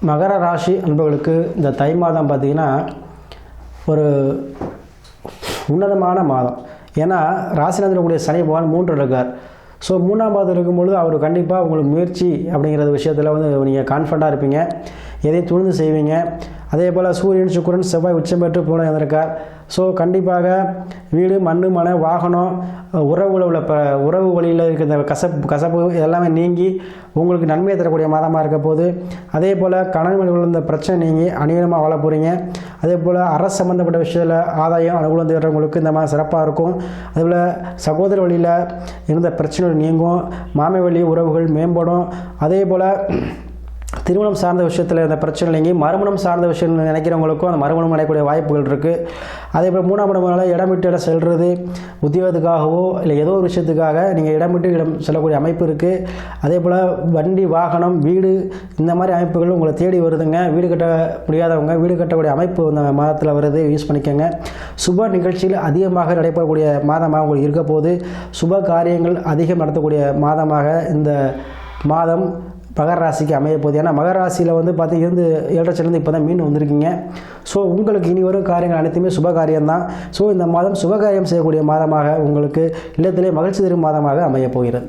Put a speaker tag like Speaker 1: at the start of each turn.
Speaker 1: மகர ராசி அன்பர்களுக்கு இந்த தை மாதம் பார்த்திங்கன்னா ஒரு உன்னதமான மாதம். ஏன்னா ராசிநாதன் இருக்கக்கூடிய சனி பகவான் 3 இருக்கார். ஸோ 3ஆம் பாதம் இருக்கும்பொழுது அவர் கண்டிப்பாக உங்களுக்கு முயற்சி அப்படிங்கிற விஷயத்தில் நீங்கள் கான்ஃபிடண்ட்டாக இருப்பீங்க, எதையும் துணிந்து செய்வீங்க. அதே போல் சூரியன் சுக்கிரன் செவ்வாய் உச்சம் பெற்று போன இருந்திருக்கார். ஸோ கண்டிப்பாக வீடு மண் மனை வாகனம் உறவுகளில் உள்ள உறவு வழியில் இருக்கிற கசப்பு எல்லாமே நீங்கி உங்களுக்கு நன்மையை தரக்கூடிய மாதமாக இருக்க போது. அதே போல் கணவன் இந்த பிரச்சனை நீங்கி அநீளமாக வாழ போகிறீங்க. அதே போல் அரசு சம்மந்தப்பட்ட விஷயத்தில் ஆதாயம் அனுகூலம் தேடுறவங்களுக்கு இந்த மாதிரி சிறப்பாக இருக்கும். அதேபோல் சகோதர வழியில் இருந்த பிரச்சனைகள் நீங்கும், மாமை வழி உறவுகள் மேம்படும். அதே போல் திருமணம் சார்ந்த விஷயத்தில் இந்த பிரச்சனை இல்லைங்க, மறுமணம் சார்ந்த விஷயம் நினைக்கிறவங்களுக்கும் அந்த மறுமணம் அடையக்கூடிய வாய்ப்புகள் இருக்குது. அதே போல் 3ஆம் இடம்னால இடம் விட்டு இடம் செல்வது, உத்தியோகத்துக்காகவோ இல்லை ஏதோ ஒரு விஷயத்துக்காக நீங்கள் இடம் விட்டு இடம் செல்லக்கூடிய அமைப்பு இருக்குது. அதே போல் வண்டி வாகனம் வீடு இந்த மாதிரி அமைப்புகள் உங்களை தேடி வருதுங்க. வீடு கட்ட முடியாதவங்க வீடு கட்டக்கூடிய அமைப்பு இந்த மாதத்தில் வருது, யூஸ் பண்ணிக்கோங்க. சுப நிகழ்ச்சியில் அதிகமாக நடைபெறக்கூடிய மாதமாக உங்களுக்கு இருக்க போது. சுப காரியங்கள் அதிகம் நடத்தக்கூடிய மாதமாக இந்த மாதம் மகர ராசிக்கு அமைய போகுது. ஏன்னா மகர ராசியில் பார்த்தீங்கன்னா 7 இப்போ தான் மீண்டும் வந்திருக்கீங்க. ஸோ உங்களுக்கு இனி வரும் காரியங்கள் அனைத்துமே சுப காரியம்தான். ஸோ இந்த மாதம் சுபகாரியம் செய்யக்கூடிய மாதமாக உங்களுக்கு இல்லத்திலே மகிழ்ச்சி தரும் மாதமாக அமைய போகிறது.